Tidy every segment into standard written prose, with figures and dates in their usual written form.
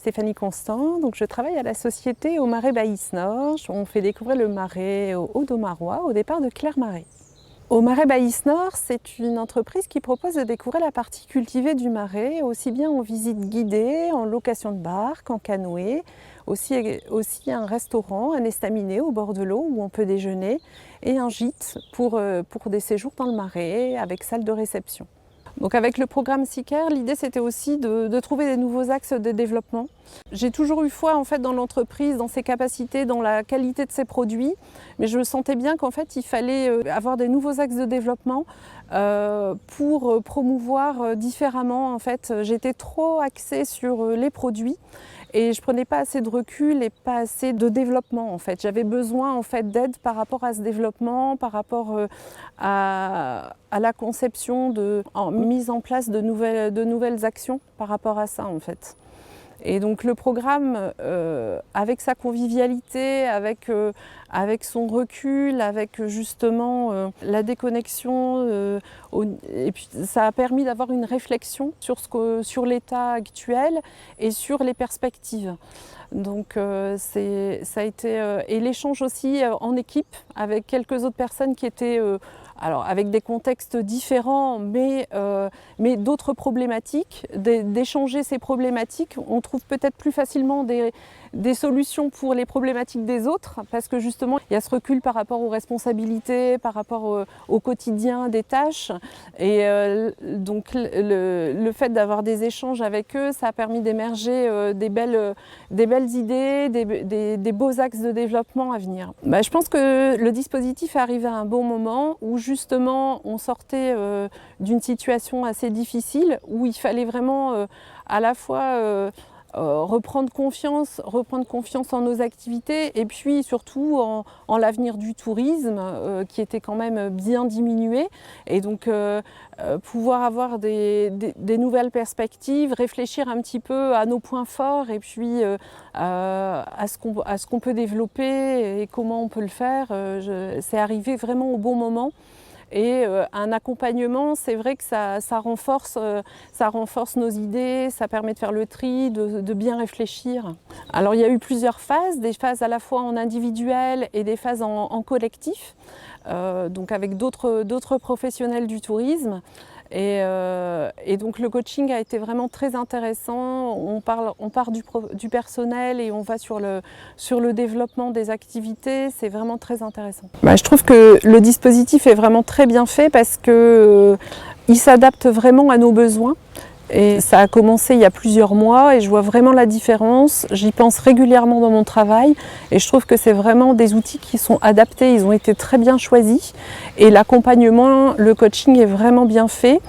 Stéphanie Constant, donc je travaille à la société Au Marais Baïs Nord. On fait découvrir le marais aux Hauts-d'Aumarois au départ de Clermarais. Au Marais Baïs Nord, c'est une entreprise qui propose de découvrir la partie cultivée du marais, aussi bien en visite guidée, en location de barque, en canoë, aussi un restaurant, un estaminet au bord de l'eau où on peut déjeuner, et un gîte pour des séjours dans le marais avec salle de réception. Donc avec le programme SICARE, l'idée c'était aussi de trouver des nouveaux axes de développement. J'ai toujours eu foi en fait dans l'entreprise, dans ses capacités, dans la qualité de ses produits, mais je sentais bien qu'en fait il fallait avoir des nouveaux axes de développement pour promouvoir différemment. En fait, j'étais trop axée sur les produits et je prenais pas assez de recul et pas assez de développement en fait. J'avais besoin en fait d'aide par rapport à ce développement, par rapport à la conception, en mise en place de nouvelles actions par rapport à ça en fait. Et donc le programme, avec sa convivialité, avec son recul, avec justement la déconnexion, et puis ça a permis d'avoir une réflexion sur l'état actuel et sur les perspectives. Donc ça a été et l'échange aussi en équipe avec quelques autres personnes qui étaient alors avec des contextes différents, mais d'autres problématiques, d'échanger ces problématiques. On trouve peut-être plus facilement des solutions pour les problématiques des autres, parce que justement, il y a ce recul par rapport aux responsabilités, par rapport au quotidien des tâches. Et donc le fait d'avoir des échanges avec eux, ça a permis d'émerger des belles idées, des beaux axes de développement à venir. Je pense que le dispositif est arrivé à un bon moment où justement on sortait d'une situation assez difficile, où il fallait vraiment à la fois reprendre confiance en nos activités et puis surtout en l'avenir du tourisme qui était quand même bien diminué, et donc pouvoir avoir des nouvelles perspectives, réfléchir un petit peu à nos points forts et puis à ce qu'on peut développer et comment on peut le faire. C'est arrivé vraiment au bon moment. Et un accompagnement, c'est vrai que ça renforce nos idées, ça permet de faire le tri, de bien réfléchir. Alors il y a eu plusieurs phases, des phases à la fois en individuel et des phases en collectif, donc avec d'autres professionnels du tourisme. Et donc le coaching a été vraiment très intéressant. On part du personnel et on va sur le développement des activités. C'est vraiment très intéressant. Je trouve que le dispositif est vraiment très bien fait parce que il s'adapte vraiment à nos besoins. Et ça a commencé il y a plusieurs mois et je vois vraiment la différence. J'y pense régulièrement dans mon travail et je trouve que c'est vraiment des outils qui sont adaptés, ils ont été très bien choisis et l'accompagnement, le coaching est vraiment bien fait.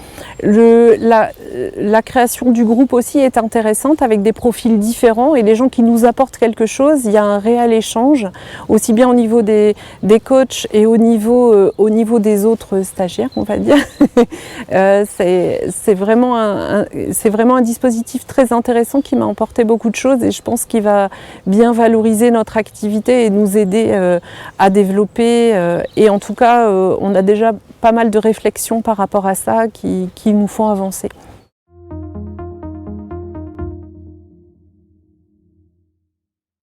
La création du groupe aussi est intéressante avec des profils différents et les gens qui nous apportent quelque chose, il y a un réel échange, aussi bien au niveau des coachs et au niveau des autres stagiaires, on va dire. C'est vraiment un dispositif très intéressant qui m'a apporté beaucoup de choses et je pense qu'il va bien valoriser notre activité et nous aider à développer. Et en tout cas, on a déjà pas mal de réflexions par rapport à ça qui nous font avancer.